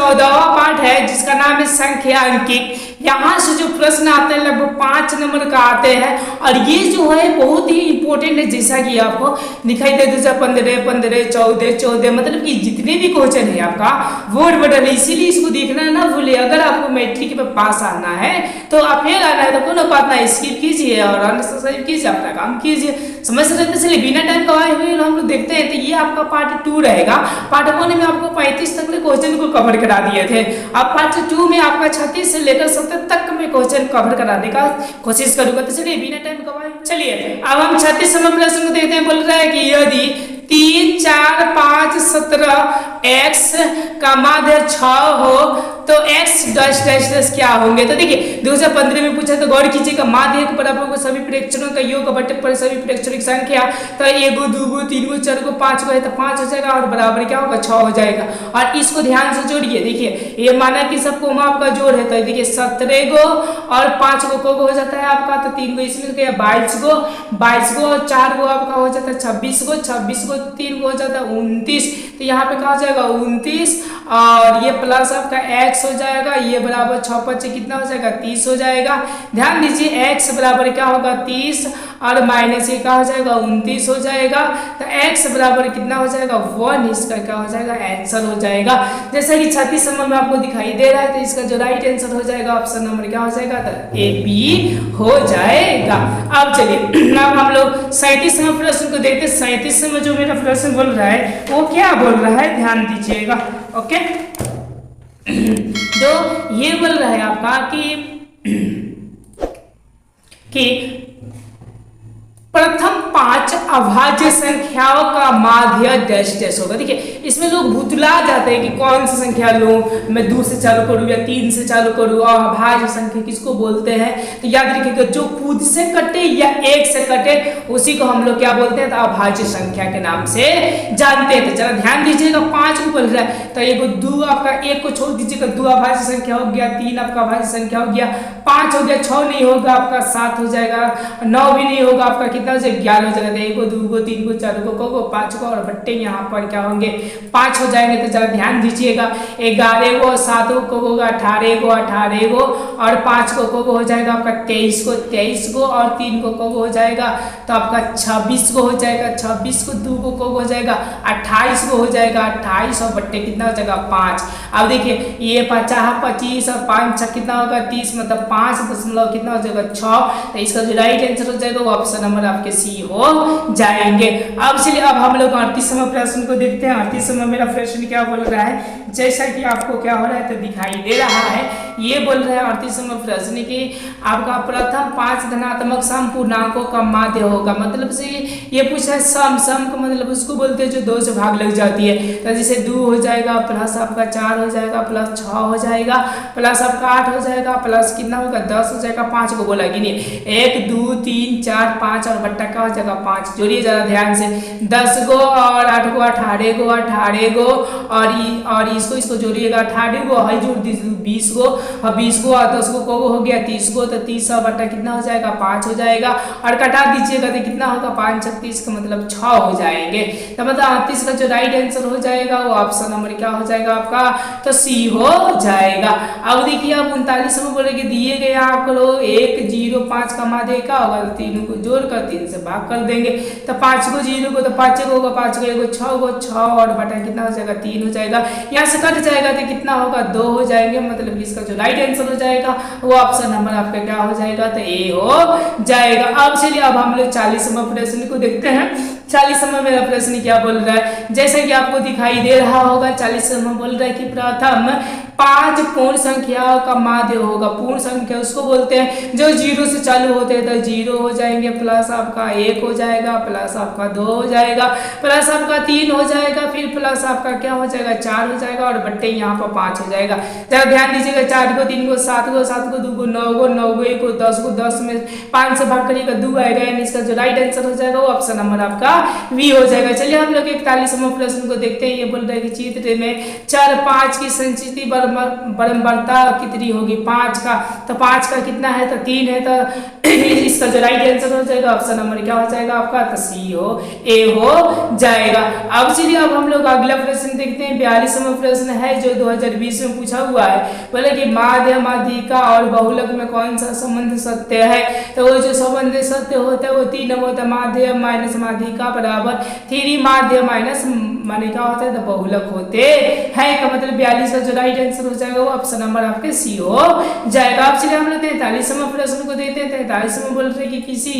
14वां part है जिसका नाम है संख्या अंकित। यहाँ से जो प्रश्न आते हैं लगभग 5 नंबर का आते हैं और ये जो है बहुत ही इंपॉर्टेंट है। जैसा कि आपको दिखाई दे 15 15 14 14 मतलब कि जितने भी क्वेश्चन है आपका वर्ड बदल, इसीलिए इसको देखना ना भूलिए। अगर आपको मैट्रिक में पास आना है तो आप फेल आना है तो कोनो बात ना, स्किप कीजिए और अनसब्सक्राइब कीजिए, अपना काम कीजिए। समझ सकते हैं। चलिए बिना टाइम गवाए हुए हम लोग देखते हैं। तो ये आपका पार्ट 2 रहेगा। पार्ट 1 में आपको 35 तक के क्वेश्चन को कवर करा दिए थे। अब पार्ट 2 में आपका 36 से लेकर 70 तक में क्वेश्चन कवर कराने का कोशिश करूंगा। तो चलिए बिना टाइम गवाए चलिए अब हम 36 नंबर प्रश्न को देखते हैं। बोल रहा है कि यदि 3 4 5 17 x का माध्य 6 हो तो x डैश डैश डैश क्या होंगे। तो देखिए 2015 में पूछा तो गौर कीजिएगा माध्य के बराबर को सभी प्रेक्षणों का योग बटे पर सभी प्रेक्षणों की संख्या। तो 1 2 3 4 5 है तो 5 हो जाएगा और बराबर क्या होगा 6 हो जाएगा। और इसको ध्यान से जोड़िए। देखिए ये माना कि सब कोमा आपका जोड़ है तो देखिए 17 गो और 5 गो हो जाता है आपका। तो 3 गो इसमें 22 गो और 4 गो आपका हो जाता है 26 गो 3 गो हो जाता है 29। तो यहाँ पे कहा जाएगा 29 और ये प्लस आपका x हो जाएगा। ये बराबर 6 5 कितना हो जाएगा 30 हो जाएगा। ध्यान दीजिए x बराबर क्या होगा 30 और माइनस ये क्या हो जाएगा 29 हो जाएगा। तो x बराबर कितना हो जाएगा 1, इसका क्या हो जाएगा आंसर हो जाएगा। जैसा कि 36 नंबर में आपको दिखाई दे रहा है तो इसका जो राइट आंसर हो जाएगा ऑप्शन नंबर क्या हो जाएगा तो ए बी हो जाएगा। अब चलिए अब हम लोग 37 नंबर प्रश्न को देखते हैं। 37 में जो मेरा प्रश्न बोल रहा है वो क्या बोल रहा है ध्यान दीजिएगा। ओके जो ये बोल रहा है आपका कि प्रथम 5 अभाज्य संख्याओं का माध्य डैश डैश होगा। देखिए इसमें लोग भुतला जाते हैं कि कौन सी संख्या लूं, मैं 2 से चालू करूं या 3 से चालू करूं और अभाज्य संख्या किसको बोलते हैं। तो याद रखिएगा जो खुद से कटे या 1 से कटे उसी को हम लोग क्या बोलते हैं तो अभाज्य संख्या के नाम से जानते हैं। तो जरा ध्यान दीजिएगा 5 को बोल रहा है तो एगो 2 आपका 1 को छोड़ दीजिएगा 2 अभाज्य संख्या हो गया, 3 आपका अभाज्य संख्या हो गया, 5 हो गया, 6 नहीं होगा आपका 7 हो जाएगा, 9 भी नहीं होगा आपका कितना हो जाएगा 11 हो जाएगा। 1 को 2 को 3 को 4 को 5 को और बट्टे यहाँ पर क्या होंगे 5 हो जाएंगे। तो जरा ध्यान दीजिएगा 11 को 7 को होगा 18 को और 5 को हो जाएगा आपका 23 को और 3 को हो जाएगा तो आपका 26 को हो जाएगा, 26 को 2 को हो जाएगा 28 को हो जाएगा 28 और बट्टे कितना हो जाएगा 5। अब देखिए ये 50 25 और 5 6 कितना होगा 30 मतलब 5 दशमलव कितना हो जाएगा 6। तो इसका जो राइट आंसर हो जाएगा वो ऑप्शन नंबर आपके सी हो जाएंगे। अब चलिए अब हम लोग 38वां प्रश्न को देखते हैं। 38वां मेरा प्रश्न क्या बोल रहा है जैसा कि आपको क्या हो रहा है तो दिखाई दे रहा है। ये बोल रहा है 38वां प्रश्न की आपका प्रथम 5 धनात्मक सम पूर्णांकों का माध्य होगा। मतलब से ये पूछा है सम का मतलब उसको बोलते हैं जो 2 से भाग लग जाती है। तो जैसे 2 हो जाएगा प्लस आपका 4 हो जाएगा प्लस 6 हो जाएगा प्लस आपका 8 हो जाएगा प्लस कितना होगा 10 हो जाएगा। 5 को बोला कि नहीं 1 2 3 4 5 और बट्टा का हो जाएगा 5। जोड़िए जरा ध्यान से 10 गो और 8 गो 18 गो और इसको जोड़िएगा 18 गो है जोड़ दीजिए 20 गो और 20 गो और 10 गो हो गया 30 गो। तो 30 और बट्टा कितना हो जाएगा 5 हो जाएगा और कटा दीजिएगा तो कितना होगा 5 36 का मतलब 6 हो जाएंगे। तो मतलब 38 का जो राइट आंसर हो जाएगा वो ऑप्शन नंबर क्या हो जाएगा आपका तो सी हो जाएगा। अब देखिए अब 39 में बोले कि दिए गए आंकड़ों 1 0 5 का माध्य क्या होगा तो तीनों को जोड़कर 3 से भाग कर देंगे। तो 5 को 0 को तो 5 को होगा 5 को 1 को 6 और बटा कितना हो जाएगा 3 हो जाएगा। यहाँ से कट जाएगा तो कितना होगा 2 हो जाएंगे। मतलब इसका जो राइट आंसर हो जाएगा वो ऑप्शन नंबर आपका क्या हो जाएगा तो ए हो जाएगा। अब चलिए अब हम लोग 40वां प्रश्न को देखते हैं। 40वां मेरा प्रश्न क्या बोल रहा है जैसा कि आपको दिखाई दे रहा होगा 40वां बोल रहा है कि प्रथम 5 पूर्ण संख्याओं का माध्य होगा। पूर्ण संख्या उसको बोलते हैं जो 0 से चालू होते हैं तो 0 हो जाएंगे प्लस आपका 1 हो जाएगा प्लस आपका 2 हो जाएगा प्लस आपका 3 हो जाएगा फिर प्लस आपका क्या हो जाएगा 4 हो जाएगा और बट्टे यहाँ पर 5 हो जाएगा। जरा ध्यान दीजिएगा 4 को 3 को 7 को 7 को 2 को 9 को 9 को 1 को 10 को 10 में 5 से भाग करिएगा 2 आएगा यानी इसका जो राइट आंसर हो जाएगा वो ऑप्शन नंबर आपका वी हो जाएगा। चलिए हम लोग 41वां प्रश्न को देखते हैं। ये बोल रहे हैं कि चित्र में चर 5 की संचित बारंबारता कितनी होगी 5 का, तो 5 का कितना है, तो 3 है, तो इसका जो राइट आंसर हो जाएगा ऑप्शन नंबर क्या हो जाएगा आपका, तो सी हो ए हो जाएगा। अब चलिए अब हम लोग अगला प्रश्न देखते हैं। 42वां प्रश्न है जो 2020 में पूछा हुआ है। बोले कि माध्य, माध्यिका और बहुलक में कौन सा संबंध सत्य है, तो वो जो संबंध सत्य होता है वो 3 होता है। माध्य माइनस माध्यिका बराबर 3 माध्य माइनस माध्यिका होता है, तो बहुलक होते हैं का मतलब 42 का जो राइट आंसर हो जाएगा वो ऑप्शन नंबर आपके सी हो जाएगा। अब चलिए हम लोग 43वां प्रश्न को देखते हैं। 43 में बोल रहे कि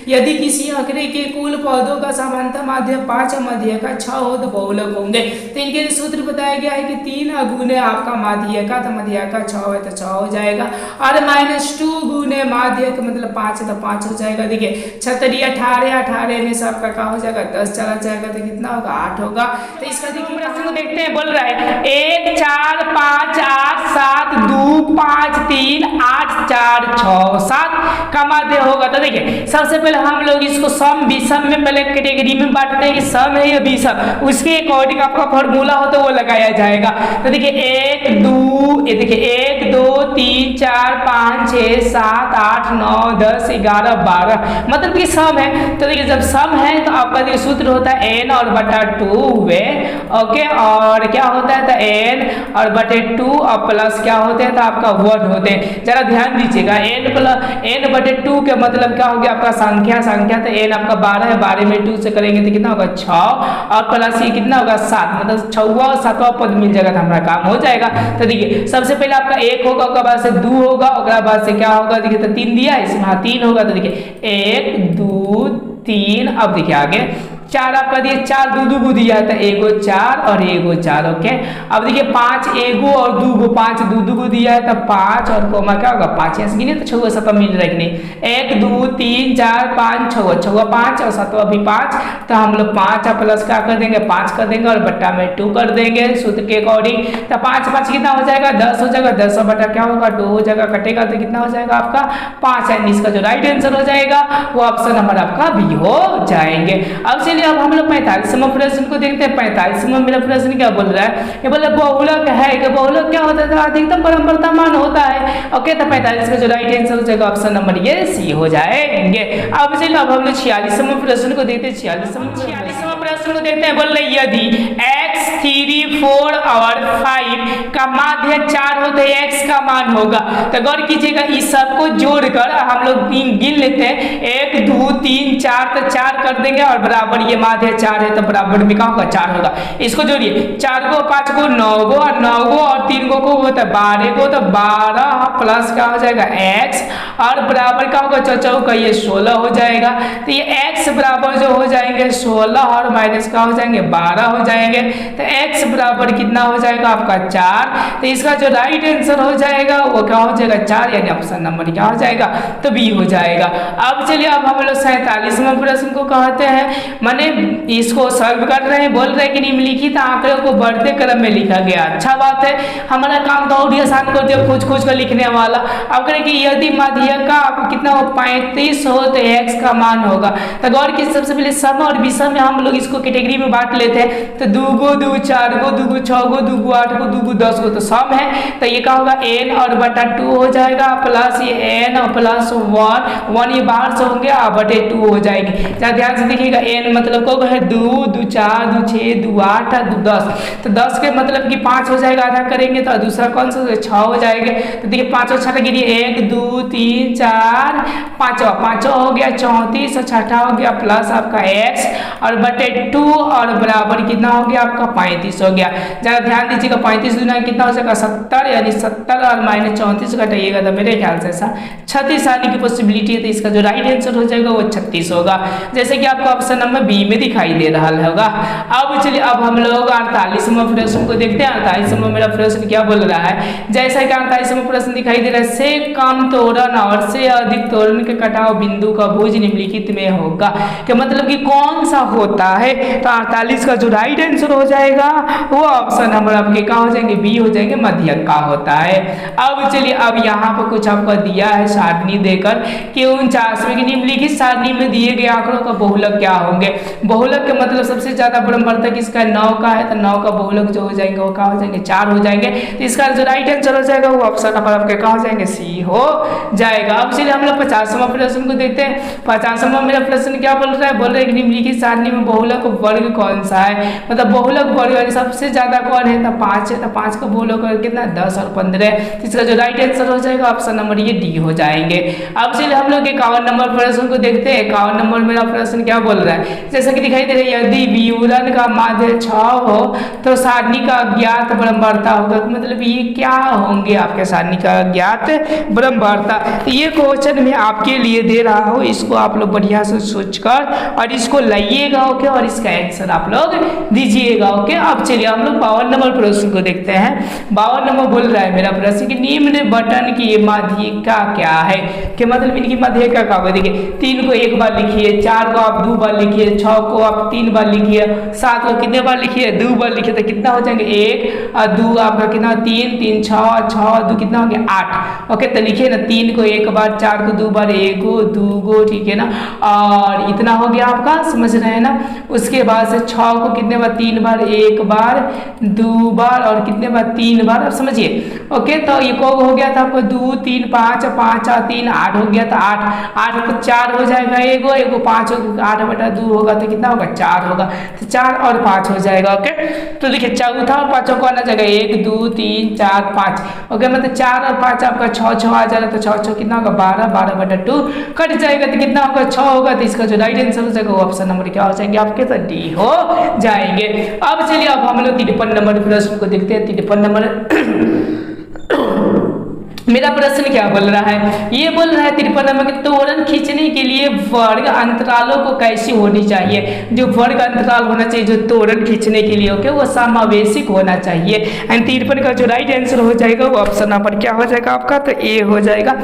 यदि किसी आंकड़े के कुल पदों का समानता माध्य 5 और माध्यिका 6 हो तो बहुलक होंगे। तो इनके लिए सूत्र बताया गया है कि 3 गुने आपका माध्यिका, तो माध्यिका 6 है तो 6 हो जाएगा, और -2 गुने माध्यिका मतलब 5 है तो 5 हो जाएगा। देखिए 6 18 में से आपका क्या हो जाएगा 10 चला जाएगा तो कितना होगा 8 होगा। तो इसका देखिए प्रश्न को देखते हैं। बोल रहा है 1 4 5 8 7 2 5 3 8 4 6 7 का माध्य होगा। तो देखिए सबसे पहले हम लोग इसको सम विषम में पहले कैटेगरी में बांटते हैं कि सम है या विषम, उसके अकॉर्डिंग आपका फॉर्मूला हो तो वो लगाया जाएगा। तो देखिए 1 2 ये देखिए 1 2 3 4 5 6 7 8 9 10 11 12 मतलब कि सम है। तो देखिए जब सम है तो आपका देखिए सूत्र होता है n और बटा 2 हुए, ओके, और क्या होता है तो n और बटे 2 और प्लस क्या होते हैं तो आपका 1 होते हैं। जरा ध्यान दीजिएगा n बटे 2 के मतलब क्या हो गया आपका संख्या तो n आपका 12 है, 12 में 2 से करेंगे तो कितना होगा 6 और प्लस ये कितना होगा 7, मतलब 6वां और 7वां पद मिल जाएगा तो हमारा काम हो जाएगा। तो देखिए सबसे पहले आपका 1 होगा, उसके बाद से 2 होगा, उसके बाद से क्या होगा देखिए तो 3 दिया है इसमें, हाँ 3 होगा। तो देखिए 1 2 3, अब देखिए आगे 4 आपका दिए 4 2 2 दिया था, एगो 4 और एगो 4, ओके। अब देखिए 5 एगो और 2 गो 5 2 2 दिया है तो 5 और कोमा क्या होगा 5 ऐसे गिने तो 6 7 मिल रहा है कि नहीं। 1 2 3 4 5 6 5 और 7 भी 5, तो हम लोग 5 प्लस क्या कर देंगे 5 कर देंगे और बट्टा में 2 कर देंगे सूत्र के अकॉर्डिंग। तो 5 5 कितना हो जाएगा 10 हो जाएगा, 10 बटा क्या होगा 2 हो जाएगा, कटेगा तो कितना हो जाएगा आपका 5 है। इसका जो राइट आंसर हो जाएगा वो ऑप्शन नंबर आपका बी हो जाएंगे। अब चलिए अब हम लोग 45वां प्रश्न को देखते हैं। 45वां मेरा प्रश्न क्या बोल रहा है, ये बोले बहुलक है कि बहुलक क्या होता है अधिकतम परम्परता मान होता है, ओके। तो 45 का जो राइट आंसर हो जाएगा ऑप्शन नंबर ये सी हो जाएंगे। अब चलिए अब हम लोग 46वां प्रश्न को देखते हैं। 46वां प्रश्न को देखते हैं। बोल रहे यदि x 3 4 और 5 का माध्य 4 हो तो x का मान होगा। तो गौर कीजिएगा इस सबको जोड़कर हम लोग गिन लेते हैं, 1 2 3 4 तो 4 कर देंगे और बराबर ये माध्य 4 है तो बराबर में क्या होगा 4 होगा। इसको जोड़िए 4 को 5 को 9 गो और 9 गो और 3 गो को होता है 12 को, तो 12 प्लस क्या हो जाएगा x और बराबर क्या होगा चौचौ का ये 16 हो जाएगा। तो ये x बराबर जो हो जाएंगे 16 और माइनस का हो जाएंगे 12 हो जाएंगे। तो x बराबर कितना हो जाएगा आपका 4। तो इसका जो राइट आंसर हो जाएगा वो क्या हो जाएगा 4, यानी ऑप्शन नंबर क्या हो जाएगा तो बी हो जाएगा। अब चलिए अब हम लोग 47वां प्रश्न को कहते हैं, माने इसको सॉल्व कर रहे हैं। बोल रहे हैं कि निम्नलिखित आंकड़ों को बढ़ते क्रम में लिखा गया। अच्छा बात है, हमारा काम तो और भी आसान कर दिया खोज कर लिखने वाला। अब करें कि यदि माध्यिका आपको कितना हो 35 हो तो x का मान होगा। तो गौर की सबसे पहले सम और विषम में हम लोग इसको कैटेगरी में बांट लेते हैं। तो 2 गो 2 4 गो 2 गो 6 गो 2 गो 8 गो 2 गो 10 गो तो सम है। तो ये क्या होगा n और बटा 2 हो जाएगा प्लस ये n और प्लस 1 ये बाहर से होंगे और बटे 2 हो जाएंगे। जरा ध्यान से देखिएगा n मतलब को है 2 2 4 2 6 2 8 2 10, तो 10 के मतलब कि 5 हो जाएगा, आधा करेंगे तो दूसरा कौन सा 6 हो जाएंगे। तो देखिए 5 और 6 गिरिए 1 2 3 4 5 हो गया 34 और 6 हो गया प्लस आपका x और बटे 2 और बराबर कितना हो गया आपका 35 हो गया। जरा ध्यान दीजिएगा 35 गुना कितना हो जाएगा 70, यानी 70 और माइनस 34 घटाइएगा तो मेरे ख्याल से 36 आने की पॉसिबिलिटी है। तो इसका जो राइट आंसर हो जाएगा वो 36 होगा, जैसे कि आपको ऑप्शन नंबर बी में दिखाई दे रहा होगा। अब चलिए अब हम लोग 48वां प्रश्न को देखते हैं। 48वां मेरा प्रश्न क्या बोल रहा है, जैसा कि 48वां प्रश्न दिखाई दे रहा है, से कम तोरण और से अधिक तोरण के कटाव बिंदु का भुज निम्नलिखित में होगा। कि मतलब कि कौन सा होता है। तो 48 का जो राइट आंसर हो जाएगा वो ऑप्शन नंबर आपके कहाँ हो जाएंगे, बी हो जाएंगे, मध्यक का होता है। अब चलिए अब यहाँ पर कुछ आपको दिया है सारणी देकर कि 49वें की निम्नलिखित सारणी में दिए गए आंकड़ों का बहुलक क्या होंगे। बहुलक का मतलब सबसे ज्यादा ब्रह्मवर्धक किसका, 9 का है, तो 9 का बहुलक जो हो जाएंगे वो क्या हो जाएंगे, 4 हो जाएंगे। तो इसका जो राइट आंसर हो जाएगा वो ऑप्शन नंबर आपके कहाँ हो जाएंगे, सी हो जाएगा। अब चलिए हम लोग 50वां प्रश्न को देखते हैं। 50वां मेरा प्रश्न क्या बोल रहा है, बोल रहे हैं निम्नलिखित सारणी में बहुलक वर्ग कौन सा है, मतलब बहुलक वर्ग सबसे ज्यादा कौन है, तो 5 है। तो 5 का बहुलक कितना, 10 और 15। इसका जो राइट आंसर हो जाएगा ऑप्शन नंबर ये डी हो जाएंगे। अब चलिए हम लोग 51 नंबर प्रश्न को देखते हैं। 51 नंबर मेरा प्रश्न क्या बोल रहा है, जैसा कि दिखाई दे रहा है, यदि विवरण का माध्य 6 हो तो सारणी का अज्ञात ब्रह्मवार्ता होगा। मतलब ये क्या होंगे आपके सारणी का अज्ञात ब्रह्मवार्ता। तो ये क्वेश्चन मैं आपके लिए दे रहा हूँ, इसको आप लोग बढ़िया से सोचकर और इसको लाइएगा, ओके, और इसका आंसर आप लोग दीजिएगा, ओके। अब चलिए हम लोग 52 नंबर प्रश्न को देखते हैं। 52 नंबर बोल रहा है मेरा प्रश्न कि निम्न बटन की माध्यिका क्या है, कि मतलब इनकी माध्यिका क्या होगा। देखिए 3 को एक बार लिखिए, 4 को आप 2 बार लिखिए, 6 को आप 3 बार लिखिए, 7 को कितने बार लिखिए, 2 बार लिखिए, तो कितना हो जाएंगे 1 और 2 आपका कितना 3 3 6 6 2 कितना हो गया 8, ओके। तो लिखिए ना 3 को एक बार, 4 को 2 बार, 1 को 2 को, ठीक है ना, और इतना हो गया आपका, समझ रहे हैं ना। उसके बाद से 6 को कितने बार, 3 बार, 1 बार, 2 बार और कितने बार 3 बार, अब समझिए, ओके। तो ये को हो गया था आपको 2 3 5 5 और 3 8 हो गया था, 8 तो 4 हो जाएगा, एगो 5 8 बटा 2 होगा तो कितना होगा 4 होगा, तो 4 और 5 हो जाएगा, ओके। तो देखिए चौथा और पांचों को आना जाएगा 1 2 3 4 5, ओके। मतलब 4 और 5 आपका 6 आ जाएगा, तो 6 कितना होगा 12 12 बटा 2 कट जाएगा, तो कितना होगा 6 होगा। तो इसका जो राइट आंसर हो जाएगा वो ऑप्शन नंबर क्या हो जाएंगे आपके, तो डी हो जाएंगे। अब चलिए अब हम लोग 53 नंबर प्रश्न को देखते हैं। 53 नंबर मेरा प्रश्न क्या बोल रहा है, ये बोल रहा है 53 नंबर के त्वरण खींचने के लिए वर्ग अंतरालों को कैसी होनी चाहिए। जो वर्ग अंतराल होना चाहिए जो त्वरण खींचने के लिए, ओके, वो समावेशिक होना चाहिए। एंड 53 का जो राइट आंसर हो जाएगा वो ऑप्शन नंबर क्या हो जाएगा आपका, तो ए हो जाएगा।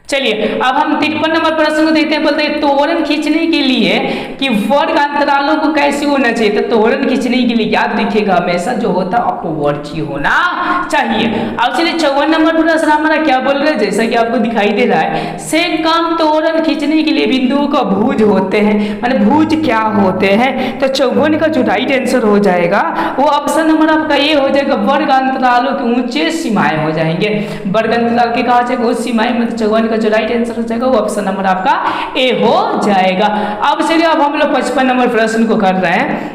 चलिए अब हम 53 नंबर प्रश्न को देखते हैं। बोलते हैं त्वरण खींचने के लिए कि वर्ग अंतरालों को कैसे होना चाहिए। तो त्वरण खींचने के लिए याद रखिएगा हमेशा जो होता है अपवर्त ही होना चाहिए। अब चलिए 54 नंबर प्रश्न हमारा क्या बोल रहे हैं, जैसा कि आपको दिखाई दे रहा है, से कम त्वरण खींचने के लिए बिंदुओं का भुज होते हैं, माने भुज क्या होते हैं। तो 54 का जो राइट आंसर हो जाएगा वो ऑप्शन नंबर आपका ये हो जाएगा, वर्ग अंतरालों के ऊंचे सीमाएं हो जाएंगे। वर्ग अंतराल के कहा जाएगा उस सीमाएं, मतलब 54 जो राइट आंसर हो जाएगा वो ऑप्शन नंबर आपका ए हो जाएगा। अब चलिए अब हम लोग 55 नंबर प्रश्न को कर रहे हैं।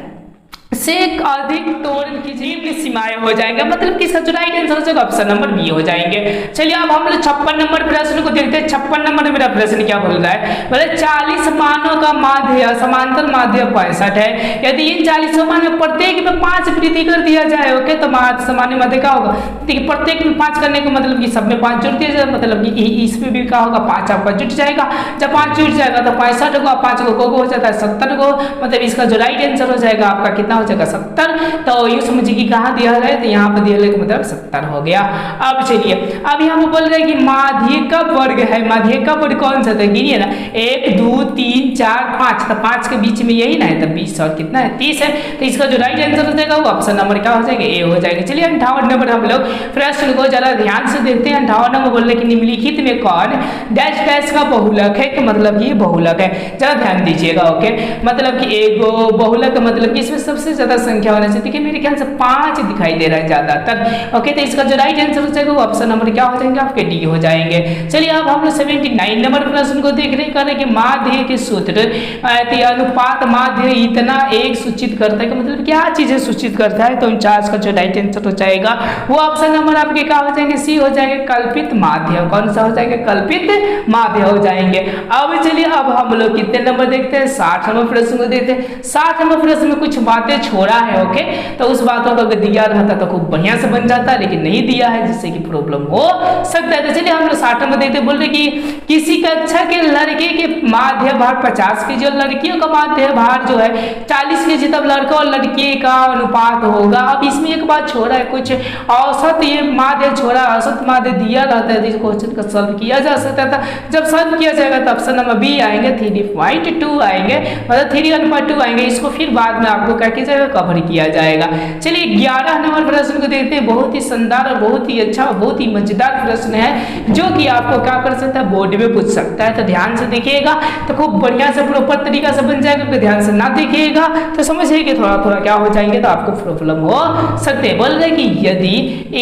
से अधिक त्वरण की निम्न सीमाएं हो जाएंगे, मतलब कि इसका जो राइट आंसर हो जाएगा ऑप्शन नंबर बी हो जाएंगे। चलिए अब हम लोग 56 नंबर प्रश्न को देखते हैं। 56 नंबर मेरा प्रश्न क्या बोल रहा है, बोले 40 मानों का माध्य समांतर माध्य 65 है। यदि इन 40 मान में प्रत्येक में 5 वृद्धि कर दिया जाए, ओके, तो सामान्य माध्य क्या होगा। देखिए प्रत्येक में 5 करने का मतलब कि सब में 5 जुड़ दिया जाए, मतलब कि इसमें भी क्या होगा 5 आपका जुट जाएगा। जब 5 जुट जाएगा तो 65 होगा, 5 को हो जाता है 70 को, मतलब इसका जो राइट आंसर हो जाएगा आपका कितना हो जाएगा 70। तो ये समझिए कि कहाँ दिया है, तो यहाँ पर दिया है मतलब 70 हो गया। अब चलिए अब यहाँ पर बोल रहे हैं कि माध्यिका वर्ग है, माध्यिका वर्ग कौन सा था, गिनिए ना 1 2 3 4 5, तो 5 के बीच में यही ना है, तो 20 और कितना है 30 है। तो इसका जो राइट आंसर हो जाएगा वो ऑप्शन नंबर क्या हो जाएगा, ए हो जाएगा। चलिए 58 नंबर हम लोग प्रश्न को जरा ध्यान से देखते हैं। 58 नंबर बोल रहे कि निम्नलिखित में कौन डैश डैश का बहुलक है, कि मतलब ये बहुलक है, जरा ध्यान दीजिएगा, ओके। मतलब कि एगो बहुलक मतलब कि इसमें सबसे ज्यादा संख्या होना चाहिए, देखिए मेरे ख्याल से 5 दिखाई दे रहा है ज्यादातर, ओके। तो इसका जो राइट आंसर हो जाएगा वो ऑप्शन नंबर क्या हो जाएंगे आपके डी हो जाएंगे। चलिए अब हम लोग 79 नंबर प्रश्न को देख रहे हैं कि माध्य के सूत्र अनुपात माध्य इतना एक सूचित करता है, कि मतलब क्या चीजें सूचित करता है। तो 49 का जो राइट आंसर हो जाएगा वो ऑप्शन नंबर आपके क्या हो जाएंगे, सी हो जाएंगे, कल्पित माध्य। कौन सा हो जाएगा, कल्पित माध्य हो जाएंगे। अब चलिए अब हम लोग कितने नंबर देखते हैं, 60 नंबर प्रश्न को देखते हैं। 60 नंबर प्रश्न में कुछ बातें छोड़ा है। ओके, तो उस बातों को अगर दिया रहता तो खूब बढ़िया से बन जाता, लेकिन नहीं दिया है, जिससे कि प्रॉब्लम हो सकता है। तो चलिए हम लोग 60 नंबर देखते, बोल रहे कि किसी कक्षा के लड़के के माध्य भार 50 के जी और लड़कियों का माध्य भार जो है 40 के जी, तब लड़का और लड़की का अनुपात होगा। अब इसमें एक बात छोड़ा है, कुछ औसत ये माध्य छोड़ा, औसत माध्य दिया रहता है, जिस क्वेश्चन का सॉल्व किया जा सकता था। जब सॉल्व किया जाएगा तो ऑप्शन नंबर बी आएंगे, 3:2 आएंगे, मतलब 3:2 आएंगे। इसको फिर बाद में आपको क्या किया जाएगा, कवर किया जाएगा। चलिए 11 नंबर प्रश्न को देखते हैं। बहुत ही शानदार और बहुत ही अच्छा और बहुत ही मजेदार प्रश्न है, जो कि आपको क्या कर सकता है, बोर्ड में पूछ सकता है। तो ध्यान से देखिएगा तो खूब बढ़िया से प्रॉपर तरीका से बन जाएगा। ध्यान से ना देखिएगा तो समझिए कि थोड़ा थोड़ा क्या हो जाएंगे, तो आपको प्रॉब्लम हो सकते हैं। बोल रहे कि यदि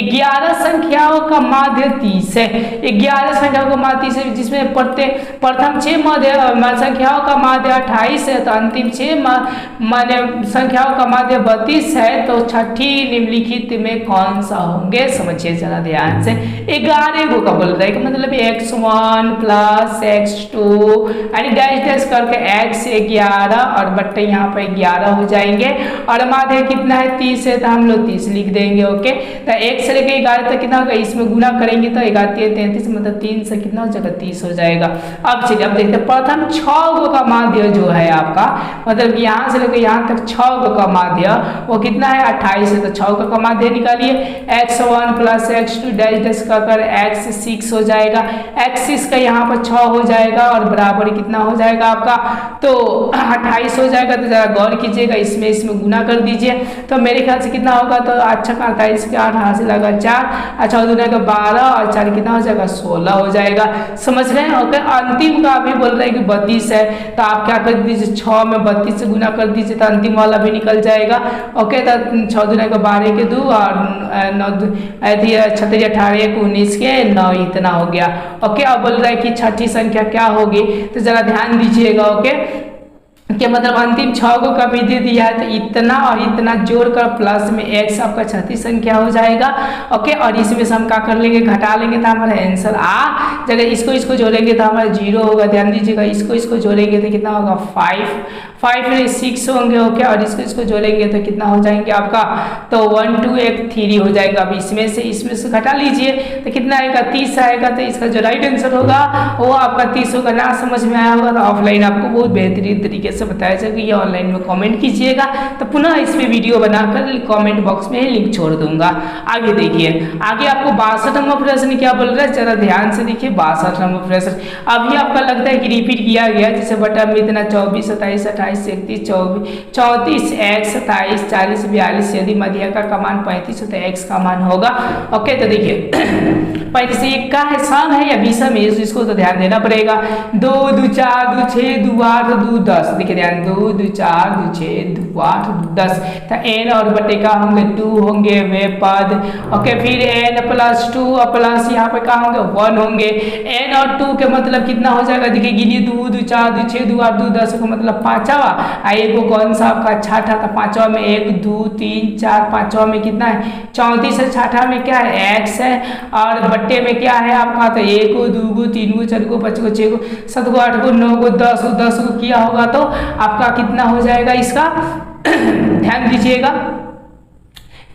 11 संख्याओं का माध्य 30 है, 11 संख्याओं का माध्य 30 है, जिसमें प्रथम 6 संख्याओं का माध्य 28 है, तो अंतिम 6 संख्याओं का माध्य 32 है, तो छठी निम्नलिखित में कौन सा होंगे, समझिए जरा ध्यान से। 11 का बोल रहा है, मतलब x1 प्लस x2 यानी डैश डैश करके x11 और बट्टे यहाँ पर 11 हो जाएंगे, और माध्य कितना है 30 है, तो हम लोग 30 लिख देंगे। ओके, तो 1 से लेकर 11 तक कितना होगा, इसमें गुना करेंगे तो 11 33, मतलब 3 से कितना हो जाएगा, 30 हो जाएगा। अब चलिए अब देखते हैं प्रथम 6 का माध्य जो है आपका, मतलब यहाँ से लेकर यहाँ तक 6 का माध्य वो कितना है, 28 है, तो 6 का माध्य निकालिए। x1 plus x2 dash dash कर x6 हो जाएगा, x6 का यहाँ पर 6 हो जाएगा, और बराबर कितना हो जाएगा आपका, तो 28 हो जाएगा। तो जरा गौर कीजिएगा, इसमें गुना कर दीजिए, तो मेरे ख्याल से कितना होगा, तो अच्छा 48 के 8 हाथ से लगा 4, अच्छा दुनिया का 12 और 4 कितना हो जाएगा, 16 हो जाएगा। समझ रहे हैं। ओके, अंतिम का अभी बोल रहे हैं कि 32 है, तो आप क्या कर दीजिए, 6 में 32 से गुना कर दीजिए, तो अंतिम वाला भी निकल जाएगा। ओके, तो 6 दुनिया का 12 के 2 और 9 36 18 19 के 9, इतना हो गया। ओके, अब बोल रहा है कि छठी संख्या क्या होगी, तो जरा ध्यान दीजिएगा। ओके, कि मतलब अंतिम 6 को कभी दे दिया है, तो इतना और इतना जोड़कर प्लस में x आपका छठी संख्या हो जाएगा। ओके, और इसमें से हम क्या कर लेंगे, घटा लेंगे, तो हमारा आंसर आ जगह इसको जोड़ेंगे तो हमारा 0 होगा। ध्यान दीजिएगा, इसको जोड़ेंगे तो कितना होगा, 5 में 6 होंगे। ओके, और इसको जोड़ेंगे तो कितना हो जाएंगे आपका, तो 1 2 1 3 हो जाएगा। अब इसमें से घटा लीजिए तो कितना आएगा, 30 आएगा। तो इसका जो राइट आंसर होगा वो आपका 30 होगा। ना समझ में आया होगा तो ऑफलाइन आपको बहुत बेहतरीन तरीके से बताया जाएगा, ये ऑनलाइन में कमेंट कीजिएगा, तो पुनः इस पे वीडियो बनाकर कमेंट बॉक्स में लिंक छोड़ दूंगा। आगे देखिए, आगे आपको 62 नंबर प्रश्न क्या बोल रहा है, जरा ध्यान से देखिए। 62 नंबर प्रश्न अभी आपका लगता है कि रिपीट किया गया, जैसे बटा में इतना 24 27 28 31 34 x 27 40 42, यदि मध्यिका का मान 35 तो x का मान होगा। ओके, तो देखिए 35 1 का है, सम है या विषम है, इसको तो ध्यान देना पड़ेगा। 2 2 4 2 6 2 8 2 10, देखिए ध्यान, 2 2 4 2 6 2 8 2 10, तो n और बटे का होंगे 2 होंगे वे पद। ओके, फिर n प्लस 2 और प्लस यहाँ पे क्या होंगे 1 होंगे। n और 2 के मतलब कितना हो जाएगा, देखिए गिनिए, 2 2 4 2 6 2 8 2 10 का मतलब 5वां, एगो कौन सा आपका छठा, तो 5वां में 1 2 3 4, 5वां में कितना है 34 है, छठा में क्या है x है, और बट्टे में क्या है आपका, तो 1 2 3 4 5 6 7 8 9 10 को किया होगा तो आपका कितना हो जाएगा इसका ध्यान दीजिएगा।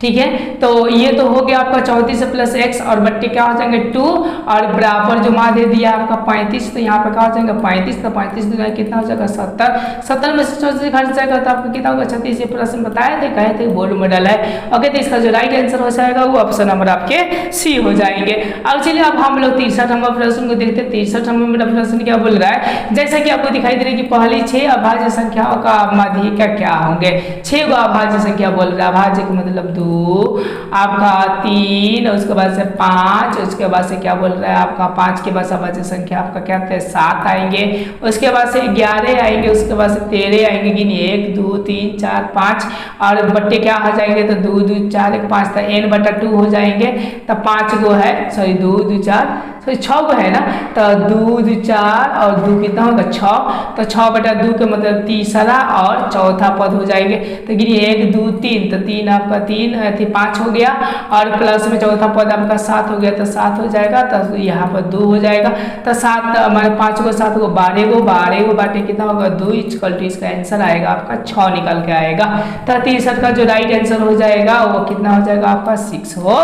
ठीक है, तो ये तो हो गया आपका 34 प्लस x, और बट्टे क्या हो जाएंगे 2, और बराबर जो मान दे दिया आपका 35, तो यहाँ पे क्या हो जाएगा 35, तो 35 दूना कितना हो जाएगा 70 में से 34 घट जाएगा तो आपको कितना होगा 36। ये प्रश्न बताए थे, कहे थे बोर्ड में डाला है। ओके, तो इसका जो राइट आंसर हो जाएगा वो ऑप्शन नंबर आपके सी हो जाएंगे। अब चलिए अब हम लोग 63 नंबर प्रश्न को देखते हैं। 63 नंबर मेरा प्रश्न क्या बोल रहा है, जैसा कि आपको दिखाई दे रहा है कि पहली 6 अभाज्य संख्याओं का माध्यिका क्या होंगे। 6 को अभाज्य संख्या बोल रहा है, अभाज्य का मतलब 2 आपका 3, उसके बाद से 5, उसके बाद से क्या बोल रहा है आपका 5 के बाद अभाज्य संख्या आपका क्या है 7 आएंगे, उसके बाद से 11 आएंगे, उसके बाद से 13 आएंगे। गिनिए 1 2 3 4 5, और बट्टे क्या हो जाएंगे, तो 2 2 4 1 5, तो n/2 हो जाएंगे। तो 5 गो है, सॉरी 2 2 4 तो 6 को है ना, तो 2 2 4 और 2 कितना होगा 6, तो 6/2 के मतलब तीसरा और चौथा पद हो जाएंगे। तो गिनिए 1 2 3, तो 3 आपका 3 5 हो गया, और प्लस में चौथा पद आपका 7 हो गया, तो 7 हो जाएगा, तो यहाँ पर 2 हो जाएगा। तो 7 हमारे 5 को 7 को 12 को बांटे कितना होगा 2, इसका आंसर आएगा आपका 6 निकल के आएगा। तो 63 का जो राइट आंसर हो जाएगा वो कितना हो जाएगा आपका 6 हो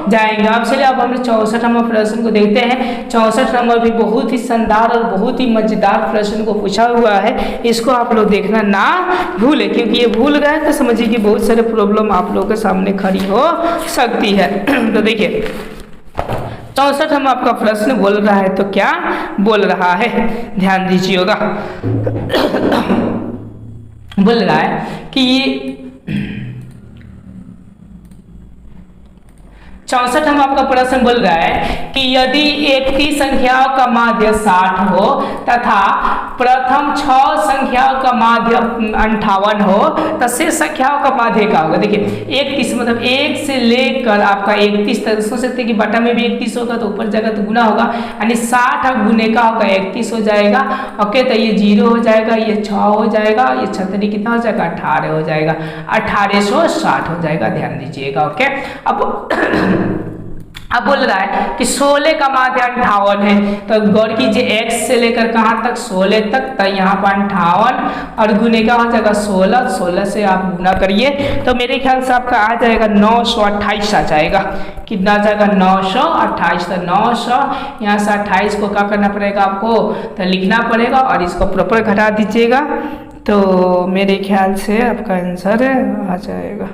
जाएगा। अब चलिए अब हम 64 नंबर प्रश्न को देखते हैं। 64 नंबर भी बहुत ही शानदार और बहुत ही मजेदार प्रश्न को पूछा हुआ है, इसको आप लोग देखना ना भूले, क्योंकि ये भूल गए तो समझिए कि बहुत सारे प्रॉब्लम आप लोगों के सामने खड़ी हो सकती है। तो देखिए 64 हम आपका प्रश्न बोल रहा है, तो क्या बोल रहा है ध्यान दीजिएगा। बोल रहा है कि 64 हम आपका प्रश्न बोल रहा है कि यदि एक की संख्याओं का माध्य 60 हो तथा प्रथम 6 संख्याओं का माध्य 58 हो तो शेष संख्याओं का माध्य क्या होगा। देखिए 31 मतलब 1 से लेकर आपका 31 तक, सोच सकते हैं कि बटा में भी 31 होगा तो ऊपर जाएगा तो गुना होगा, यानी 60 गुने का होगा 31 हो जाएगा। ओके, तो ये 0 हो जाएगा, ये 6 हो जाएगा, ये 36 कितना हो जाएगा 18 हो जाएगा, 1860 हो जाएगा, ध्यान दीजिएगा। ओके, अब बोल रहा है कि 16 का माध्य 58 है, तो गौर कीजिए x से लेकर कहाँ तक 16 तक, तो यहाँ पर 58 और गुने का हो जाएगा 16, 16 से आप गुना करिए तो मेरे ख्याल से आपका आ जाएगा 928 आ जाएगा। कितना आ जाएगा 928, तो 900 यहाँ से 28 को क्या करना पड़ेगा आपको, तो लिखना पड़ेगा और इसको प्रॉपर घटा दीजिएगा, तो मेरे ख्याल से आपका आंसर आ जाएगा।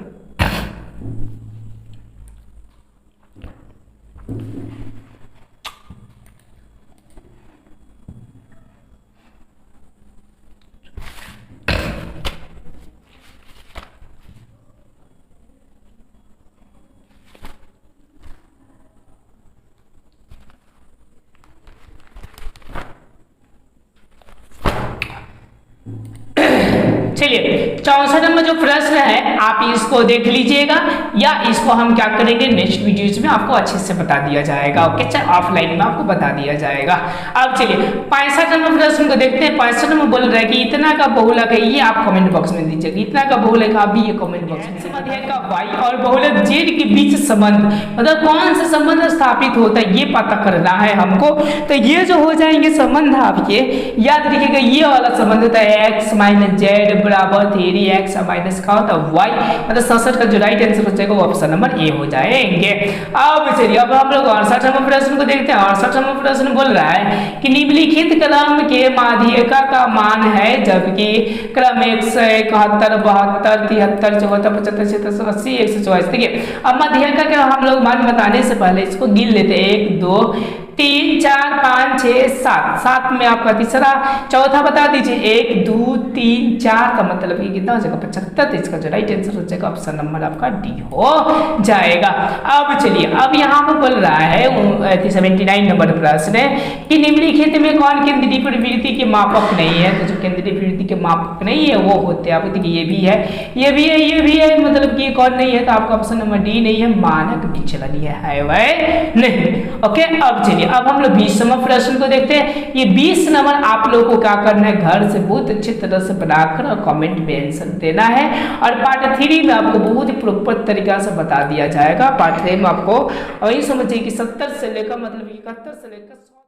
चलिए 64 नंबर जो प्रश्न है आप इसको देख लीजिएगा, या इसको हम क्या करेंगे नेक्स्ट वीडियोज में आपको अच्छे से बता दिया जाएगा। ओके, चाहे ऑफलाइन में आपको बता दिया जाएगा। अब चलिए 65 नंबर प्रश्न को देखते हैं। 65 नंबर बोल रहा है कि इतना का बहुलक है, ये आप कमेंट बॉक्स में दीजिएगा, इतना का बहुलक आप भी ये कमेंट बॉक्स में। मध्य का y और बहुलक z के बीच संबंध, मतलब कौन सा संबंध स्थापित होता है ये पता करना है हमको। तो ये जो हो जाएंगे संबंध आपके याद रखिएगा, ये वाला संबंध होता है x - z बराबर 3x माइनस का होता है y, मतलब 67 का जो राइट आंसर हो जाएगा वो ऑप्शन नंबर ए हो जाएंगे। अब चलिए अब हम लोग 68 नंबर प्रश्न को देखते हैं। 68 नंबर प्रश्न बोल रहा है कि निम्नलिखित क्रम के माध्यिका का मान है जबकि क्रम 171 72 73 74 75 76 80 144। देखिए अब माध्यिका का हम लोग मान बताने से पहले इसको गिन लेते हैं, 1 2 3 4 5 6 7, 7 में आपका तीसरा चौथा बता दीजिए, 1 2 3 4 का मतलब ये कितना हो जाएगा 75, तो इसका जो राइट आंसर हो जाएगा ऑप्शन नंबर आपका डी हो जाएगा। अब चलिए अब यहाँ पर बोल रहा है 79 नंबर प्रश्न है कि निम्नलिखित में कौन केंद्रीय प्रवृत्ति के मापक नहीं है। तो जो केंद्रीय प्रवृत्ति के मापक नहीं है वो होते हैं, आप देखिए ये भी है, ये भी है, ये भी है, मतलब कि कौन नहीं है, तो आपका ऑप्शन नंबर डी नहीं है, मानक विचलन है वह नहीं। ओके, अब चलिए अब हम लोग 20 नंबर प्रश्न को देखते हैं। ये 20 नंबर आप लोगों को क्या करना है, घर से बहुत अच्छी तरह से बनाकर और कमेंट में आंसर देना है, और पार्ट 3 में आपको बहुत ही प्रॉपर तरीका से बता दिया जाएगा। पार्ट 3 में आपको और ये समझिए कि 70 से लेकर मतलब 71 से लेकर